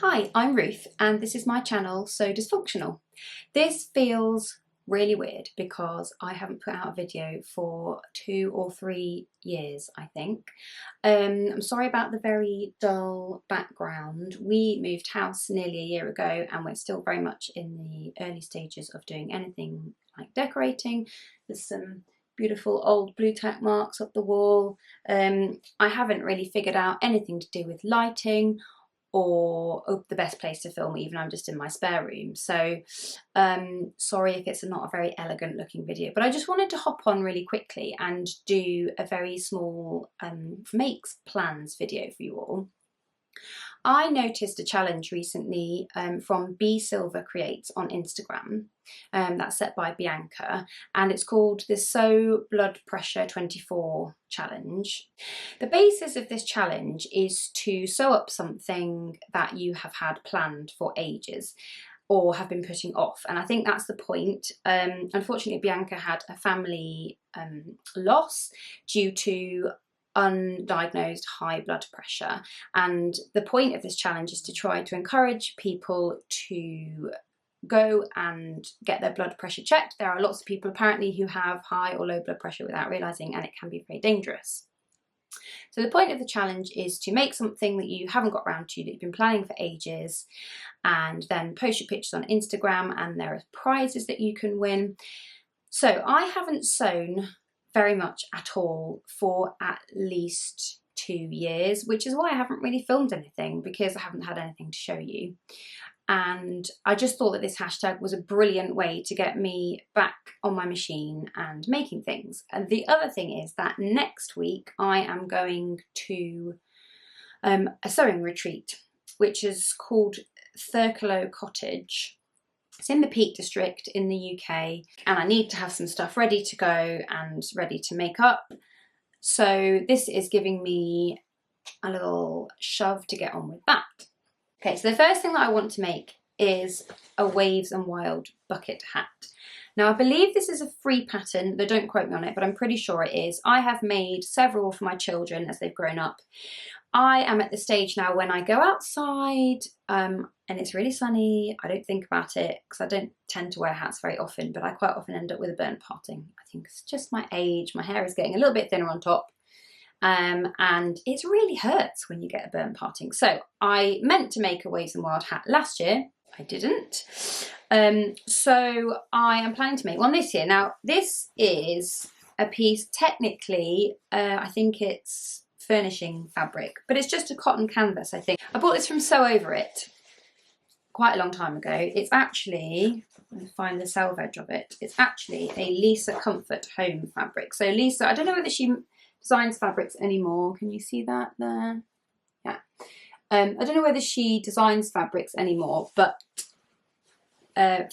Hi, I'm Ruth and this is my channel So Dysfunctional. This feels really weird because I haven't put out a video for 2 or 3 years, I think. I'm sorry about the very dull background. We moved house nearly a year ago and we're still very much in the early stages of doing anything like decorating. There's some beautiful old blue tack marks up the wall. I haven't really figured out anything to do with lighting or the best place to film, even I'm just in my spare room. So sorry if it's not a very elegant looking video, but I just wanted to hop on really quickly and do a very small makes plans video for you all. I noticed a challenge recently from B Silver Creates on Instagram, that's set by Bianca, and it's called the Sew Blood Pressure 24 challenge. The basis of this challenge is to sew up something that you have had planned for ages or have been putting off, and I think that's the point. Unfortunately, Bianca had a family loss due to undiagnosed high blood pressure, and the point of this challenge is to try to encourage people to go and get their blood pressure checked. There are lots of people apparently who have high or low blood pressure without realizing, and it can be very dangerous. So the point of the challenge is to make something that you haven't got around to, that you've been planning for ages, and then post your pictures on Instagram, and there are prizes that you can win. So I haven't sewn very much at all for at least 2 years, which is why I haven't really filmed anything, because I haven't had anything to show you. And I just thought that this hashtag was a brilliant way to get me back on my machine and making things. And the other thing is that next week I am going to a sewing retreat, which is called Thurklow Cottage. It's in the Peak District in the UK, and I need to have some stuff ready to go and ready to make up. So this is giving me a little shove to get on with that. Okay, so the first thing that I want to make is a Waves and Wild bucket hat. Now I believe this is a free pattern, though don't quote me on it, but I'm pretty sure it is. I have made several for my children as they've grown up. I am at the stage now when I go outside and it's really sunny, I don't think about it because I don't tend to wear hats very often, but I quite often end up with a burnt parting. I think it's just my age, my hair is getting a little bit thinner on top, and it really hurts when you get a burnt parting. So I meant to make a Waves and Wild hat last year, I didn't. So I am planning to make one this year. Now this is a piece, technically, I think it's furnishing fabric, but it's just a cotton canvas, I think. I bought this from Sew Over It quite a long time ago. It's actually, let me find the selvage of it, it's actually a Lisa Comfort Home fabric. So Lisa, I don't know whether she designs fabrics anymore. Can you see that there? Yeah. I don't know whether she designs fabrics anymore, but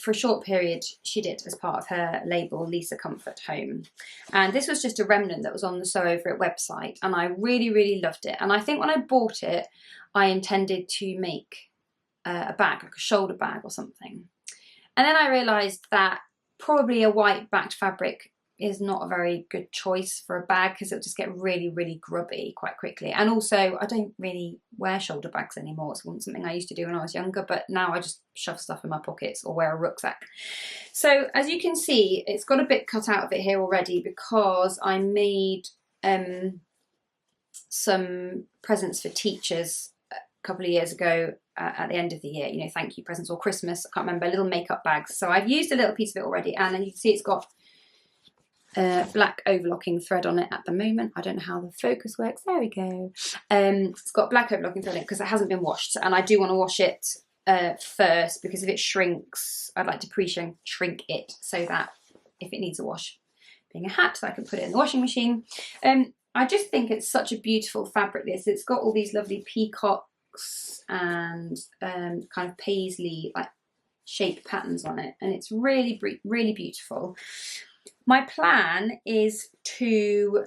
for a short period she did as part of her label Lisa Comfort Home, and this was just a remnant that was on the Sew Over It website, and I really loved it. And I think when I bought it I intended to make a bag, like a shoulder bag or something, and then I realised that probably a white backed fabric is not a very good choice for a bag because it'll just get really grubby quite quickly. And also I don't really wear shoulder bags anymore. It's something I used to do when I was younger, but now I just shove stuff in my pockets or wear a rucksack. So as you can see, it's got a bit cut out of it here already because I made some presents for teachers a couple of years ago at the end of the year, you know, thank you presents or Christmas, I can't remember, little makeup bags. So I've used a little piece of it already, and then you can see it's got black overlocking thread on it at the moment. I don't know how the focus works. There we go. It's got black overlocking thread on it because it hasn't been washed, and I do want to wash it first, because if it shrinks, I'd like to pre-shrink it so that if it needs a wash, being a hat, I can put it in the washing machine. I just think it's such a beautiful fabric, this. It's got all these lovely peacocks and kind of paisley like shape patterns on it, and it's really beautiful. My plan is to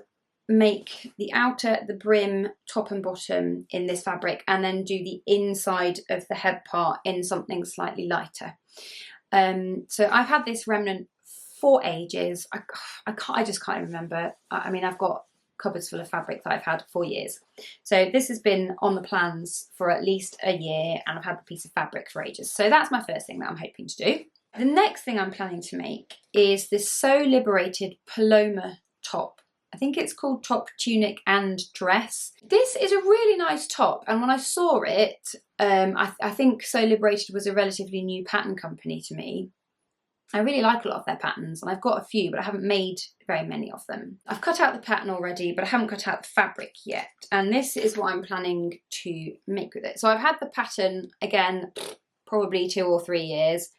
make the outer, the brim, top and bottom in this fabric, and then do the inside of the head part in something slightly lighter. So I've had this remnant for ages. I just can't remember. I mean, I've got cupboards full of fabric that I've had for years. So this has been on the plans for at least a year, and I've had the piece of fabric for ages. So that's my first thing that I'm hoping to do. The next thing I'm planning to make is this So Liberated Paloma top. I think it's called top, tunic and dress. This is a really nice top, and when I saw it, I think So Liberated was a relatively new pattern company to me. I really like a lot of their patterns, and I've got a few, but I haven't made very many of them. I've cut out the pattern already, but I haven't cut out the fabric yet, and this is what I'm planning to make with it. So I've had the pattern, again, probably 2 or 3 years.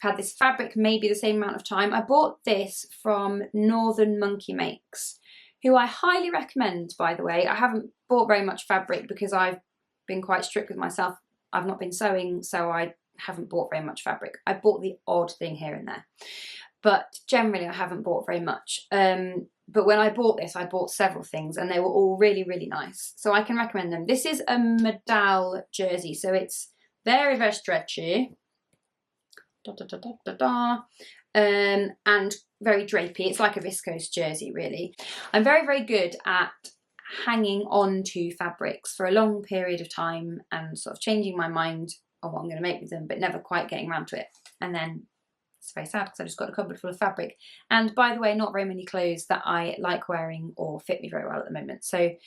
I've had this fabric maybe the same amount of time. I bought this from Northern Monkey Makes, who I highly recommend, by the way. I haven't bought very much fabric because I've been quite strict with myself. I've not been sewing, so I haven't bought very much fabric. I bought the odd thing here and there, but generally I haven't bought very much. But when I bought this, I bought several things, and they were all really, really nice. So I can recommend them. This is a modal jersey, so it's very, very stretchy. And very drapey. It's like a viscose jersey, really. I'm very, very good at hanging on to fabrics for a long period of time and sort of changing my mind on what I'm going to make with them, but never quite getting around to it. And then it's very sad because I just got a cupboard full of fabric. And by the way, not very many clothes that I like wearing or fit me very well at the moment. So it'd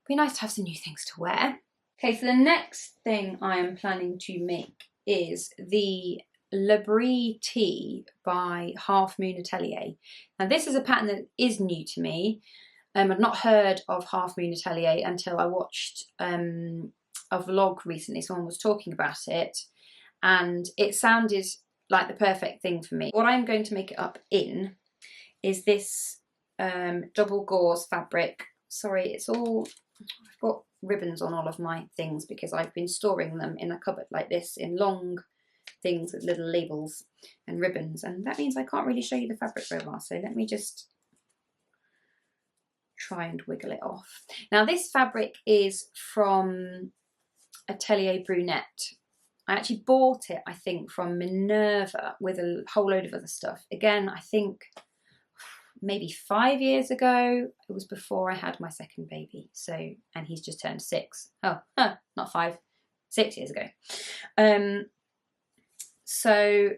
be nice to have some new things to wear. Okay, so the next thing I am planning to make is the Le Brie tee by Half Moon Atelier. Now this is a pattern that is new to me. I'd not heard of Half Moon Atelier until I watched a vlog recently. Someone was talking about it, and it sounded like the perfect thing for me. What I'm going to make it up in is this double gauze fabric. Sorry, it's all, I've got ribbons on all of my things because I've been storing them in a cupboard like this in long things with little labels and ribbons, and that means I can't really show you the fabric very well, so let me just try and wiggle it off. Now this fabric is from Atelier Brunette. I actually bought it, I think, from Minerva with a whole load of other stuff. Again, I think maybe 5 years ago. It was before I had my second baby, so, and he's just turned 6. Oh, not 5, 6 years ago. So,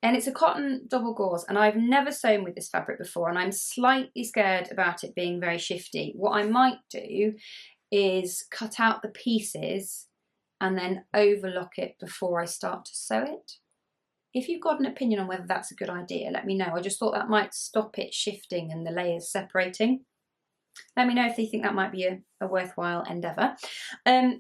and it's a cotton double gauze, and I've never sewn with this fabric before, and I'm slightly scared about it being very shifty. What I might do is cut out the pieces and then overlock it before I start to sew it. If you've got an opinion on whether that's a good idea, let me know. I just thought that might stop it shifting and the layers separating. Let me know if you think that might be a worthwhile endeavour.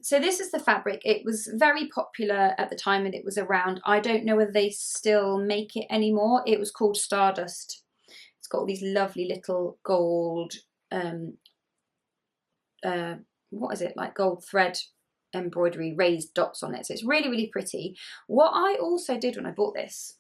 So this is the fabric. It was very popular at the time and it was around. I don't know whether they still make it anymore. It was called Stardust. It's got all these lovely little gold, what is it, like gold thread embroidery raised dots on it. So it's really, really pretty. What I also did when I bought this,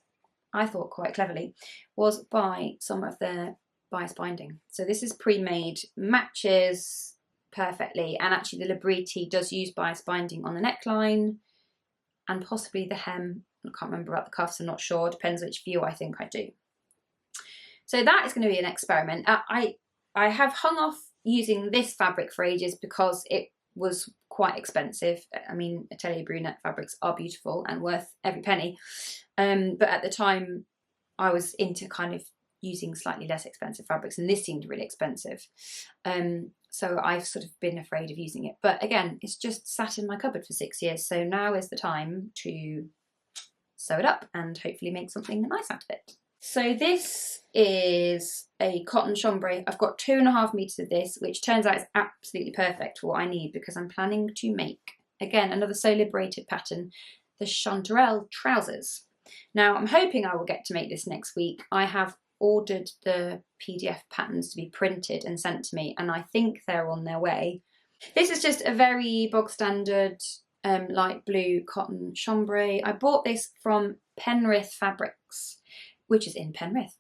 I thought quite cleverly, was buy some of their bias binding. So this is pre-made, matches perfectly, and actually the Le Brie tee does use bias binding on the neckline and possibly the hem. I can't remember about the cuffs, I'm not sure, depends which view I think I do. So that is going to be an experiment. I have hung off using this fabric for ages because it was quite expensive. I mean, Atelier Brunette fabrics are beautiful and worth every penny, but at the time I was into kind of using slightly less expensive fabrics, and this seemed really expensive. So I've sort of been afraid of using it. But again, it's just sat in my cupboard for 6 years, so now is the time to sew it up and hopefully make something nice out of it. So this is a cotton chambray. I've got 2.5 meters of this, which turns out is absolutely perfect for what I need because I'm planning to make, again, another So Liberated pattern, the chanterelle trousers. Now I'm hoping I will get to make this next week. I have ordered the PDF patterns to be printed and sent to me, and I think they're on their way. This is just a very bog standard light blue cotton chambray. I bought this from Penrith Fabrics, which is in Penrith,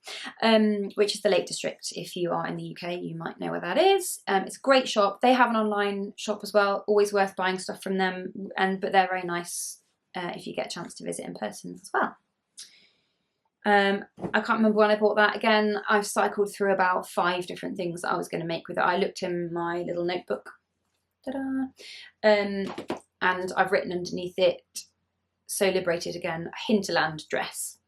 which is the Lake District. If you are in the UK, you might know where that is. It's a great shop. They have an online shop as well, always worth buying stuff from them, but they're very nice if you get a chance to visit in person as well. I can't remember when I bought that. Again, I've cycled through about 5 different things that I was going to make with it. I looked in my little notebook, ta-da, and I've written underneath it, so liberated again, hinterland dress.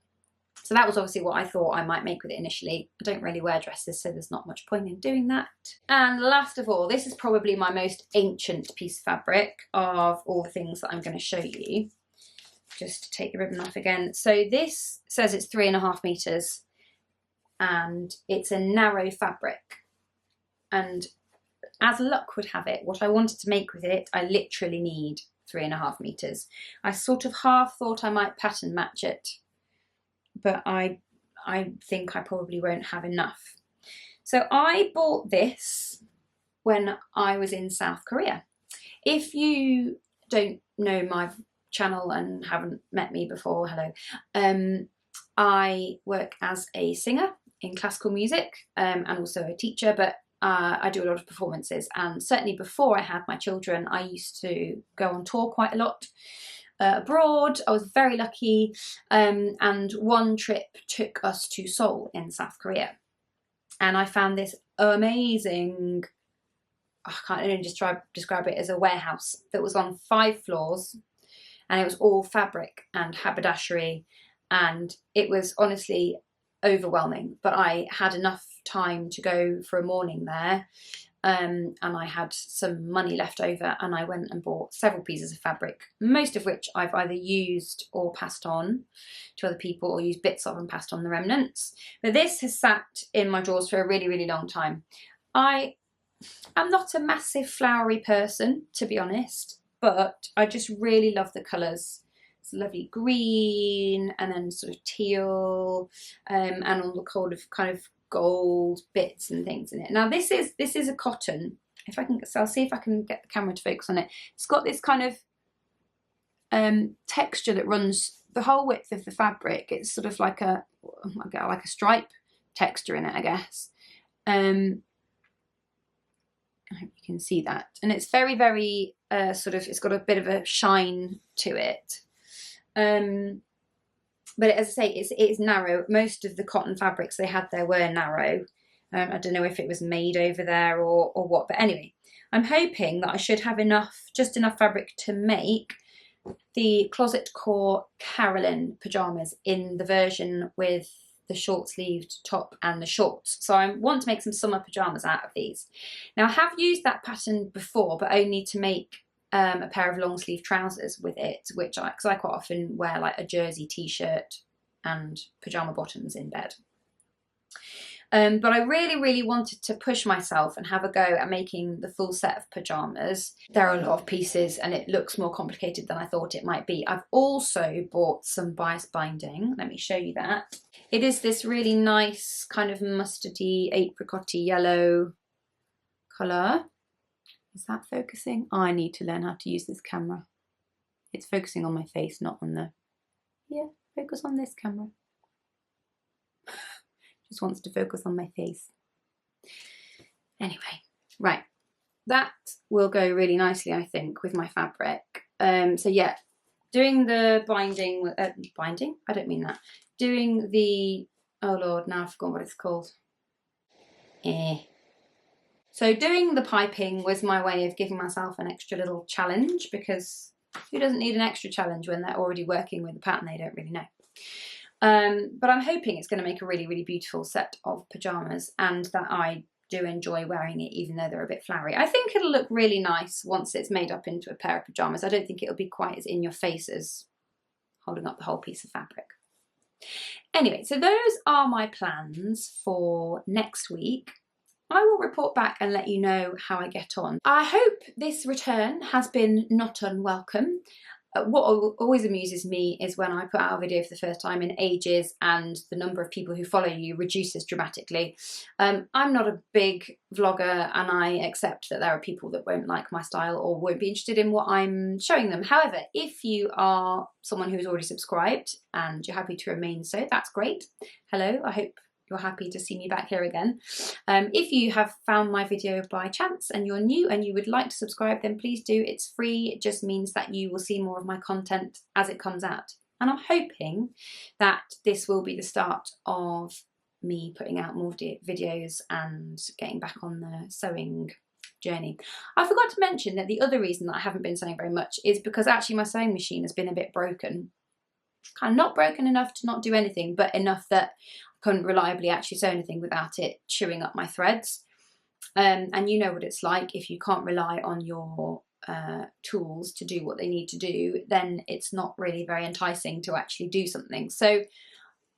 So that was obviously what I thought I might make with it initially. I don't really wear dresses, so there's not much point in doing that. And last of all, this is probably my most ancient piece of fabric of all the things that I'm going to show you. Just to take the ribbon off again. So this says it's 3.5 meters and it's a narrow fabric. And as luck would have it, what I wanted to make with it, I literally need 3.5 meters. I sort of half thought I might pattern match it, but I think I probably won't have enough. So I bought this when I was in South Korea. If you don't know my channel and haven't met me before, hello. I work as a singer in classical music and also a teacher, but I do a lot of performances, and certainly before I had my children I used to go on tour quite a lot abroad. I was very lucky, and one trip took us to Seoul in South Korea, and I found this amazing, I can't even describe it as a warehouse that was on 5 floors. And it was all fabric and haberdashery, and it was honestly overwhelming, but I had enough time to go for a morning there, and I had some money left over, and I went and bought several pieces of fabric, most of which I've either used or passed on to other people, or used bits of and passed on the remnants. But this has sat in my drawers for a really, really long time. I'm not a massive flowery person, to be honest, but I just really love the colours. It's lovely green and then sort of teal, and all the kind of gold bits and things in it. Now this is a cotton. If I can, so I'll see if I can get the camera to focus on it. It's got this kind of texture that runs the whole width of the fabric. It's sort of like a stripe texture in it, I guess. I hope you can see that. And it's very, very it's got a bit of a shine to it. But as I say, it's narrow. Most of the cotton fabrics they had there were narrow. I don't know if it was made over there or what, but anyway, I'm hoping that I should have just enough fabric to make the Closet Core Carolyn pyjamas in the version with the short sleeved top and the shorts. So I want to make some summer pyjamas out of these. Now I have used that pattern before, but only to make a pair of long sleeve trousers with it, because I quite often wear like a jersey t-shirt and pyjama bottoms in bed. But I really, really wanted to push myself and have a go at making the full set of pyjamas. There are a lot of pieces and it looks more complicated than I thought it might be. I've also bought some bias binding. Let me show you that. It is this really nice kind of mustardy, apricot-y yellow colour. Is that focusing? Oh, I need to learn how to use this camera. It's focusing on my face, not on the... Yeah, focus on this camera. Just wants to focus on my face. Anyway, right. That will go really nicely, I think, with my fabric. So yeah, doing the binding... binding? I don't mean that. Doing the... Oh Lord, now I've forgotten what it's called. So doing the piping was my way of giving myself an extra little challenge, because who doesn't need an extra challenge when they're already working with a pattern they don't really know? But I'm hoping it's going to make a really, really beautiful set of pyjamas, and that I do enjoy wearing it even though they're a bit flowery. I think it'll look really nice once it's made up into a pair of pyjamas. I don't think it'll be quite as in your face as holding up the whole piece of fabric. Anyway, so those are my plans for next week. I will report back and let you know how I get on. I hope this return has been not unwelcome. What always amuses me is when I put out a video for the first time in ages and the number of people who follow you reduces dramatically. I'm not a big vlogger, and I accept that there are people that won't like my style or won't be interested in what I'm showing them. However, if you are someone who's already subscribed and you're happy to remain so, that's great. Hello, I hope you're happy to see me back here again. If you have found my video by chance and you're new and you would like to subscribe, then please do. It's free. It just means that you will see more of my content as it comes out. And I'm hoping that this will be the start of me putting out more videos and getting back on the sewing journey. I forgot to mention that the other reason that I haven't been sewing very much is because actually my sewing machine has been a bit broken. Kind of not broken enough to not do anything, but enough that I couldn't reliably actually sew anything without it chewing up my threads. And you know what it's like if you can't rely on your tools to do what they need to do, then it's not really very enticing to actually do something. So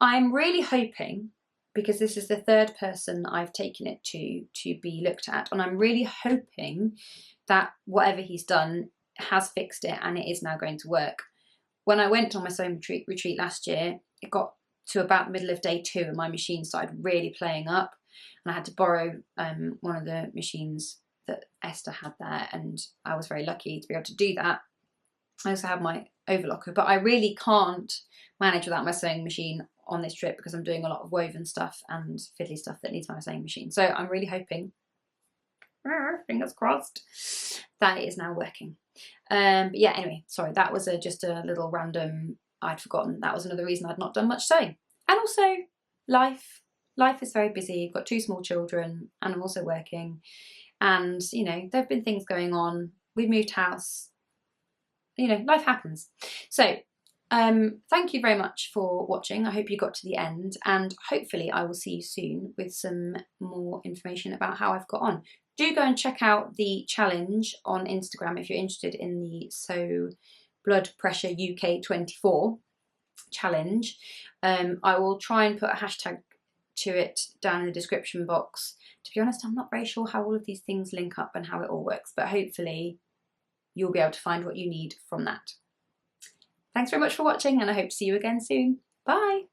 I'm really hoping, because this is the third person I've taken it to be looked at, and I'm really hoping that whatever he's done has fixed it and it is now going to work. When I went on my sewing retreat last year, it got to about the middle of day 2 and my machine started really playing up, and I had to borrow one of the machines that Esther had there, and I was very lucky to be able to do that. I also have my overlocker, but I really can't manage without my sewing machine on this trip because I'm doing a lot of woven stuff and fiddly stuff that needs my sewing machine. So I'm really hoping, fingers crossed, that it is now working. But yeah, anyway, sorry, that was just a little random, I'd forgotten. That was another reason I'd not done much sewing. And also life is very busy. I've got 2 small children and I'm also working. And, you know, there have been things going on. We've moved house. You know, life happens. So thank you very much for watching. I hope you got to the end, and hopefully I will see you soon with some more information about how I've got on. Do go and check out the challenge on Instagram if you're interested in the Sew Blood Pressure UK 24 challenge. I will try and put a hashtag to it down in the description box. To be honest, I'm not very sure how all of these things link up and how it all works, but hopefully you'll be able to find what you need from that. Thanks very much for watching, and I hope to see you again soon. Bye!